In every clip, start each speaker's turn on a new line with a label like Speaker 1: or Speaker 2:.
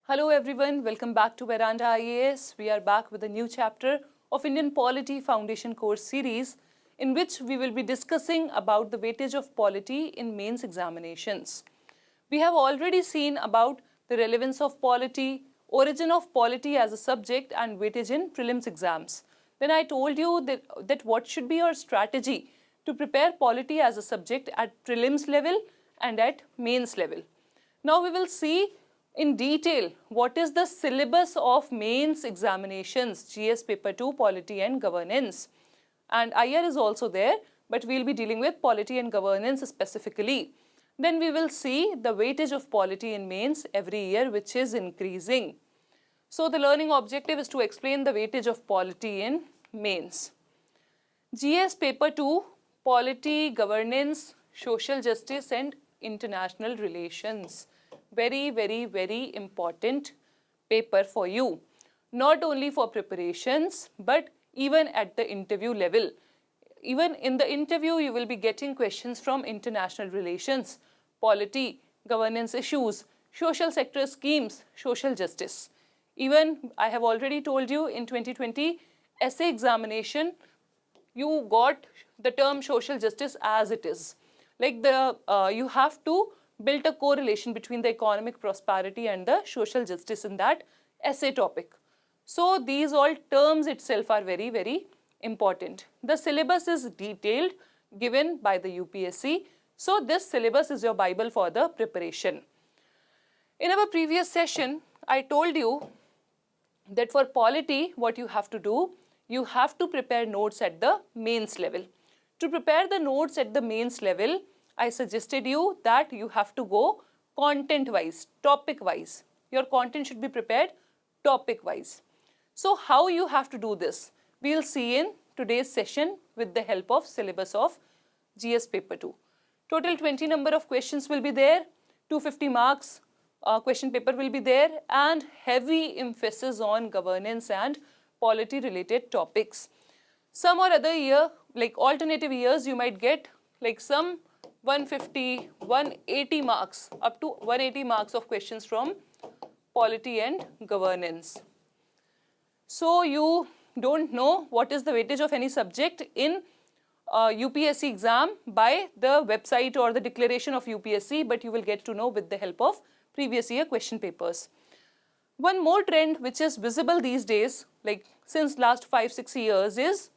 Speaker 1: Hello everyone, welcome back to Veranda IAS. We are back with a new chapter of Indian Polity Foundation course series in which we will be discussing about the weightage of polity in mains examinations. We have already seen about the relevance of polity, origin of polity as a subject and weightage in prelims exams. Then I told you that what should be your strategy to prepare polity as a subject at prelims level and at mains level. Now we will see in detail what is the syllabus of mains examinations, GS paper 2, polity and governance. And IR is also there, but we will be dealing with polity and governance specifically. Then we will see the weightage of polity in mains every year, which is increasing. So the learning objective is to explain the weightage of polity in mains. GS paper 2, polity, governance, social justice and international relations. Very, very, very important paper for you. Not only for preparations, but even at the interview level. Even in the interview, you will be getting questions from international relations, polity, governance issues, social sector schemes, social justice. Even I have already told you in 2020 essay examination, you got the term social justice as it is. Like you have to build a correlation between the economic prosperity and the social justice in that essay topic. So these all terms itself are very, very important. The syllabus is detailed, given by the UPSC. So this syllabus is your Bible for the preparation. In our previous session, I told you that for polity, what you have to do, you have to prepare notes at the mains level. To prepare the notes at the mains level, I suggested you that you have to go content-wise, topic-wise. Your content should be prepared topic-wise. So how you have to do this? We'll see in today's session with the help of syllabus of GS paper 2. Total 20 number of questions will be there, 250 marks question paper will be there, and heavy emphasis on governance and polity related topics. Some or other year, like alternative years, you might get like some 150, 180 marks, up to 180 marks of questions from polity and governance. So you don't know what is the weightage of any subject in UPSC exam by the website or the declaration of UPSC, but you will get to know with the help of previous year question papers. One more trend which is visible these days, like since last 5-6 years, is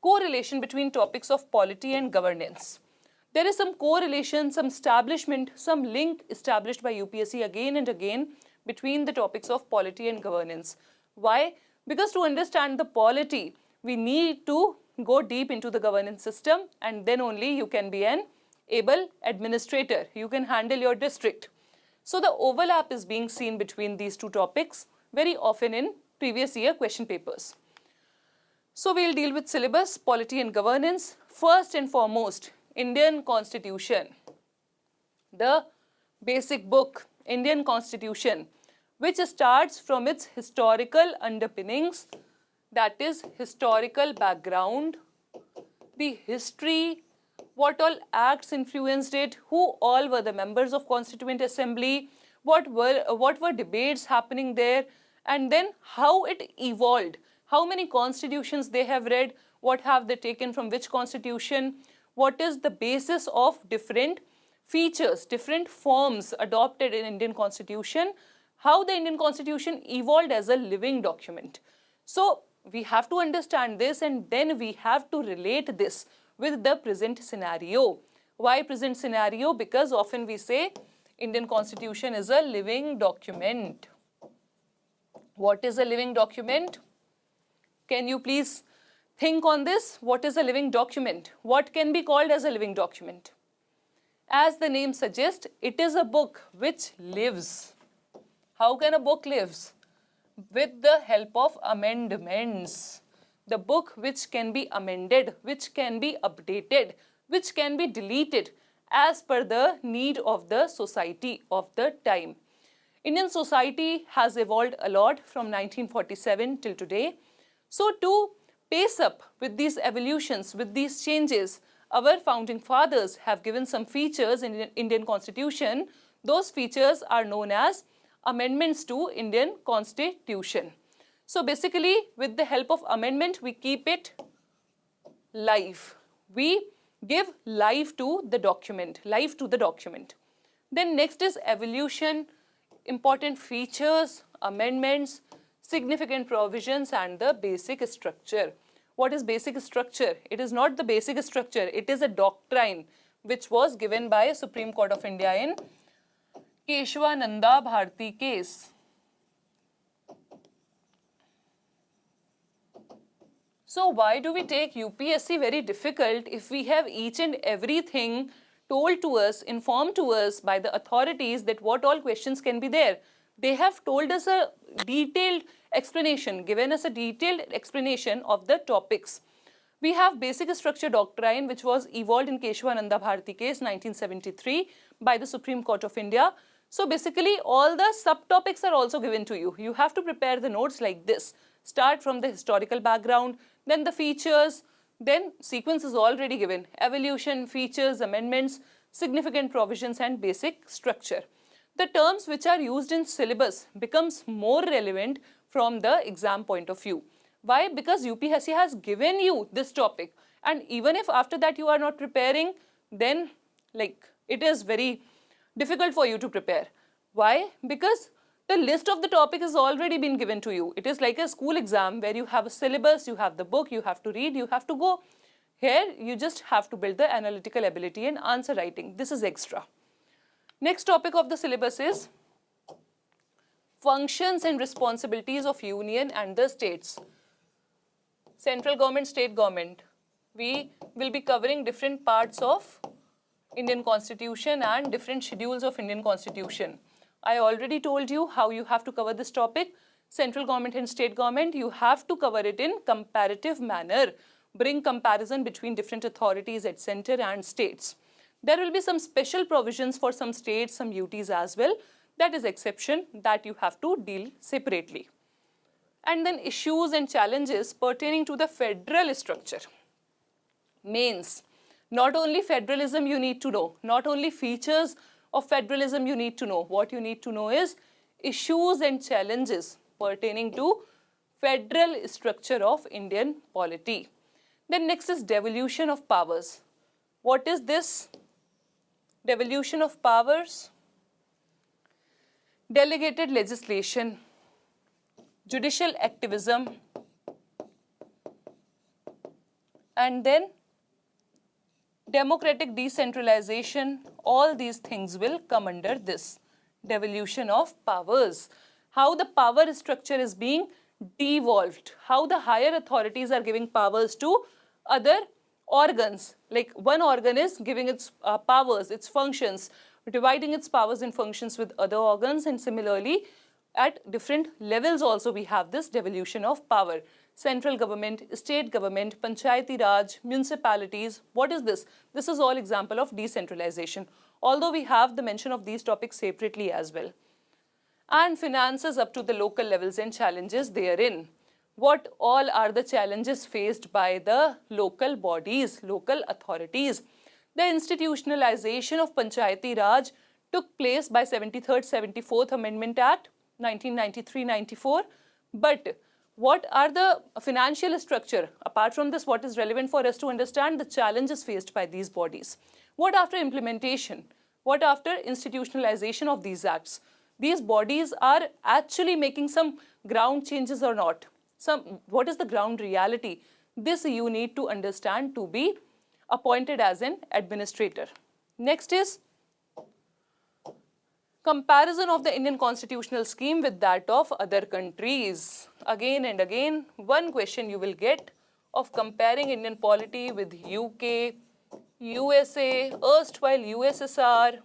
Speaker 1: correlation between topics of polity and governance. There is some correlation, some establishment, some link established by UPSC again and again between the topics of polity and governance. Why? Because to understand the polity, we need to go deep into the governance system, and then only you can be an able administrator. You can handle your district. So the overlap is being seen between these two topics very often in previous year question papers. So we'll deal with syllabus, polity and governance. First and foremost, Indian Constitution, the basic book, Indian Constitution, which starts from its historical underpinnings, that is historical background, the history, what all acts influenced it, who all were the members of Constituent Assembly, what were debates happening there, and then how it evolved, how many constitutions they have read, what have they taken from which constitution, what is the basis of different features, different forms adopted in Indian Constitution, how the Indian Constitution evolved as a living document. So we have to understand this, and then we have to relate this with the present scenario. Why present scenario? Because often we say Indian Constitution is a living document. What is a living document? Can you please think on this? What is a living document? What can be called as a living document? As the name suggests, it is a book which lives. How can a book live? With the help of amendments. The book which can be amended, which can be updated, which can be deleted as per the need of the society of the time. Indian society has evolved a lot from 1947 till today. So to pace up with these evolutions, with these changes, our founding fathers have given some features in Indian Constitution. Those features are known as amendments to Indian Constitution. So basically, with the help of amendment, we keep it live. We give life to the document, Then next is evolution, important features, amendments, significant provisions, and the basic structure. What is basic structure? It is not the basic structure, it is a doctrine which was given by Supreme Court of India in Keshwananda Bharti case. So why do we take UPSC very difficult if we have each and everything told to us, informed to us by the authorities that what all questions can be there? They have told us a detailed explanation, given us a detailed explanation of the topics. We have basic structure doctrine which was evolved in Keshwananda Bharti case 1973 by the Supreme Court of India. So basically all the subtopics are also given to you. You have to prepare the notes like this. Start from the historical background, then the features, then sequence is already given. Evolution, features, amendments, significant provisions, and basic structure. The terms which are used in syllabus becomes more relevant from the exam point of view. Why? Because UPSC has given you this topic, and even if after that you are not preparing, then it is very difficult for you to prepare. Why? Because the list of the topic has already been given to you. It is like a school exam where you have a syllabus, you have the book, you have to read, you have to go. Here, you just have to build the analytical ability and answer writing. This is extra. Next topic of the syllabus is functions and responsibilities of union and the states. Central government, state government. We will be covering different parts of Indian Constitution and different schedules of Indian Constitution. I already told you how you have to cover this topic. Central government and state government, you have to cover it in comparative manner. Bring comparison between different authorities at center and states. There will be some special provisions for some states, some UTs as well. That is exception that you have to deal separately. And then issues and challenges pertaining to the federal structure. Mains. Not only federalism you need to know, not only features of federalism you need to know. What you need to know is issues and challenges pertaining to federal structure of Indian polity. Then next is devolution of powers. What is this? Devolution of powers, delegated legislation, judicial activism, and then democratic decentralization. All these things will come under this devolution of powers. How the power structure is being devolved, how the higher authorities are giving powers to other organs. Like one organ is giving its powers, its functions, dividing its powers and functions with other organs, and similarly at different levels also we have this devolution of power. Central government, state government, panchayati raj, municipalities. What is this? This is all example of decentralization. Although we have the mention of these topics separately as well. And finances up to the local levels and challenges therein. What all are the challenges faced by the local bodies, local authorities? The institutionalization of Panchayati Raj took place by 73rd, 74th Amendment Act, 1993-94. But what are the financial structure? Apart from this, what is relevant for us to understand the challenges faced by these bodies? What after implementation? What after institutionalization of these acts? These bodies are actually making some ground changes or not? What is the ground reality? This you need to understand to be appointed as an administrator. Next is comparison of the Indian constitutional scheme with that of other countries. Again and again, one question you will get of comparing Indian polity with UK, USA, erstwhile USSR,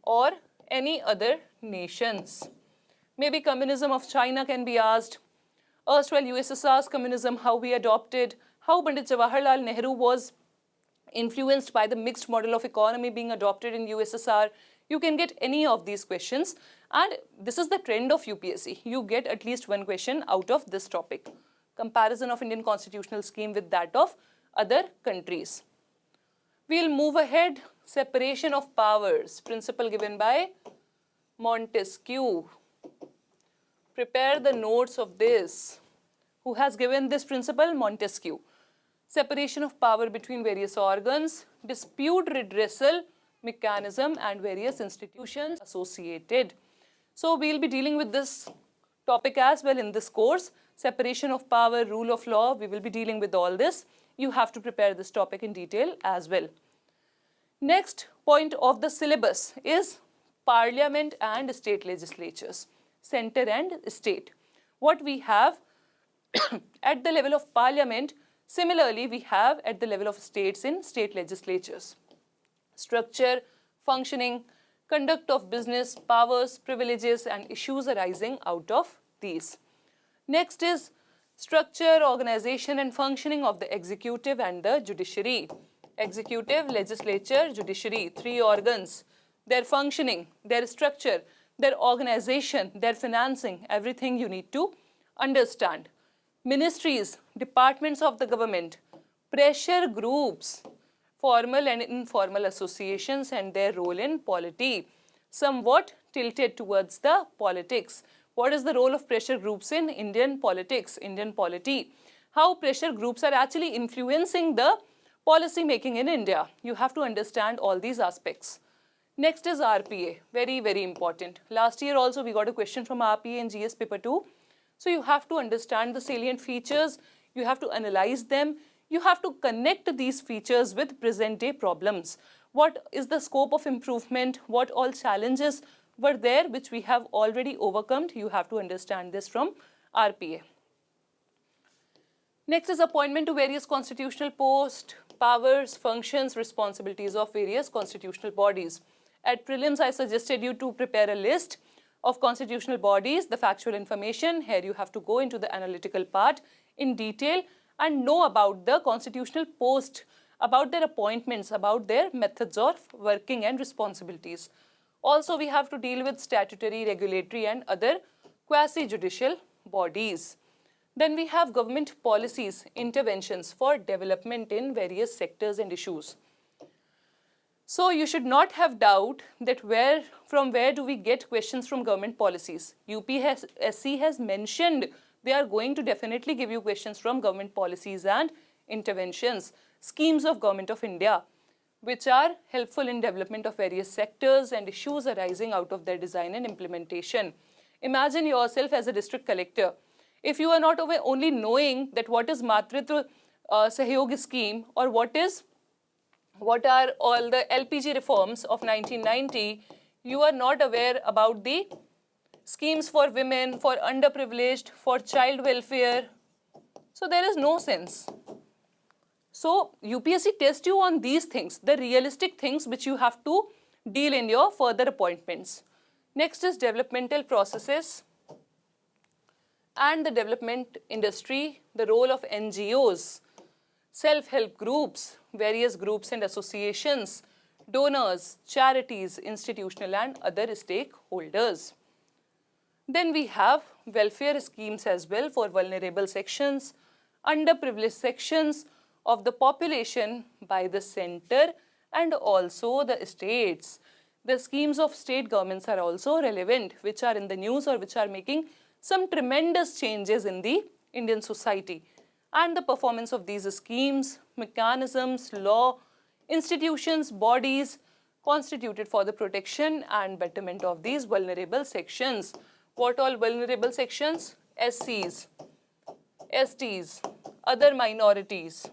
Speaker 1: or any other nations. Maybe communism of China can be asked. Erstwhile USSR's communism, how we adopted, how Pandit Jawaharlal Nehru was influenced by the mixed model of economy being adopted in USSR. You can get any of these questions, and this is the trend of UPSC. You get at least one question out of this topic. Comparison of Indian constitutional scheme with that of other countries. We'll move ahead. Separation of powers, principle given by Montesquieu. Prepare the notes of this. Who has given this principle? Montesquieu. Separation of power between various organs, dispute redressal mechanism, and various institutions associated. So we'll be dealing with this topic as well in this course. Separation of power, rule of law, we will be dealing with all this. You have to prepare this topic in detail as well. Next point of the syllabus is Parliament and state legislatures, center and state. What we have at the level of Parliament, similarly we have at the level of states in state legislatures. Structure, functioning, conduct of business, powers, privileges, and issues arising out of these. Next is structure, organization, and functioning of the executive and the judiciary. Executive, legislature, judiciary, three organs, their functioning, their structure, their organization, their financing, everything you need to understand. Ministries, departments of the government, pressure groups, formal and informal associations, and their role in polity, somewhat tilted towards the politics. What is the role of pressure groups in Indian politics, Indian polity? How pressure groups are actually influencing the policy making in India. You have to understand all these aspects. Next is RPA, very, very important. Last year also we got a question from RPA in GS paper 2. So you have to understand the salient features, you have to analyze them, you have to connect these features with present day problems. What is the scope of improvement? What all challenges were there which we have already overcome? You have to understand this from RPA. Next is appointment to various constitutional posts, powers, functions, responsibilities of various constitutional bodies. At prelims, I suggested you to prepare a list of constitutional bodies, the factual information. Here you have to go into the analytical part in detail and know about the constitutional post, about their appointments, about their methods of working and responsibilities. Also, we have to deal with statutory, regulatory, and other quasi-judicial bodies. Then we have government policies, interventions for development in various sectors and issues. So you should not have doubt that from where do we get questions from government policies. UPSC has mentioned they are going to definitely give you questions from government policies and interventions, schemes of Government of India, which are helpful in development of various sectors and issues arising out of their design and implementation. Imagine yourself as a district collector. If you are not only knowing that what is Matritva Sahyog scheme or what are all the LPG reforms of 1990, you are not aware about the schemes for women, for underprivileged, for child welfare. So there is no sense. So UPSC tests you on these things, the realistic things which you have to deal in your further appointments. Next is developmental processes and the development industry, the role of NGOs, self-help groups, various groups and associations, donors, charities, institutional and other stakeholders. Then we have welfare schemes as well for vulnerable sections, underprivileged sections of the population by the center and also the states. The schemes of state governments are also relevant, which are in the news or which are making some tremendous changes in the Indian society. And the performance of these schemes, mechanisms, law, institutions, bodies constituted for the protection and betterment of these vulnerable sections. What all vulnerable sections? SCs, STs, other minorities,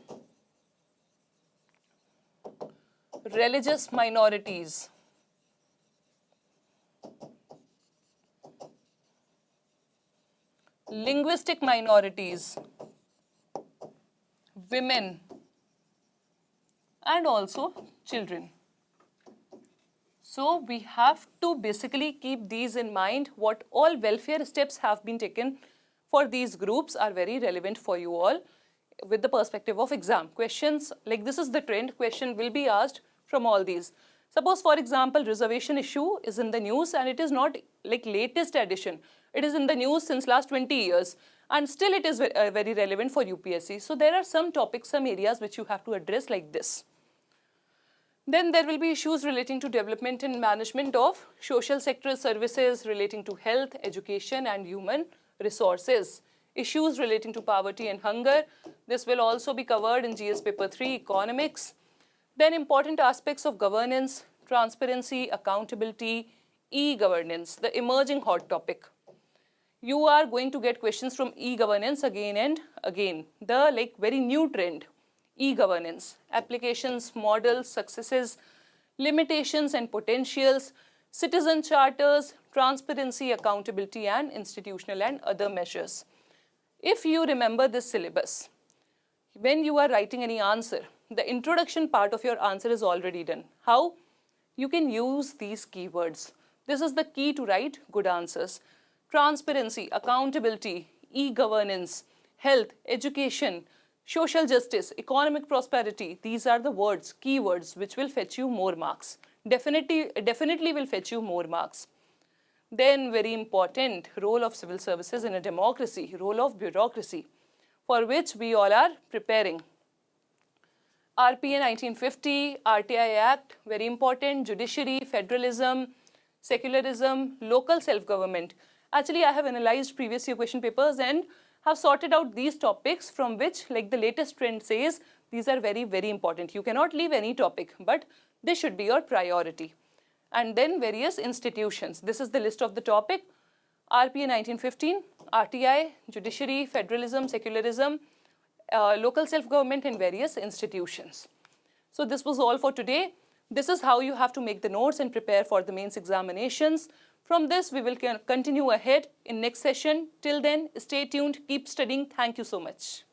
Speaker 1: religious minorities, linguistic minorities, women, and also children. So we have to basically keep these in mind. What all welfare steps have been taken for these groups are very relevant for you all with the perspective of exam. Questions, like this is the trend, question will be asked from all these. Suppose for example, reservation issue is in the news and it is not like latest addition. It is in the news since last 20 years and still it is very relevant for UPSC. So there are some topics, some areas which you have to address like this. Then there will be issues relating to development and management of social sector services relating to health, education and human resources. Issues relating to poverty and hunger. This will also be covered in GS paper 3 economics. Then important aspects of governance, transparency, accountability, e-governance, the emerging hot topic. You are going to get questions from e-governance again and again. The very new trend, e-governance, applications, models, successes, limitations and potentials, citizen charters, transparency, accountability and institutional and other measures. If you remember this syllabus, when you are writing any answer, the introduction part of your answer is already done. How? You can use these keywords. This is the key to write good answers. Transparency, accountability, e-governance, health, education, social justice, economic prosperity. These are the words, keywords, which will fetch you more marks. Definitely will fetch you more marks. Then very important, role of civil services in a democracy, role of bureaucracy, for which we all are preparing. RPA 1950, RTI Act, very important, judiciary, federalism, secularism, local self-government. Actually, I have analyzed previous year question papers and have sorted out these topics from which, like the latest trend says, these are very, very important. You cannot leave any topic, but this should be your priority. And then various institutions. This is the list of the topic. RPA 1915, RTI, judiciary, federalism, secularism, local self-government and various institutions. So this was all for today. This is how you have to make the notes and prepare for the mains examinations. From this, we will continue ahead in next session. Till then, stay tuned, keep studying. Thank you so much.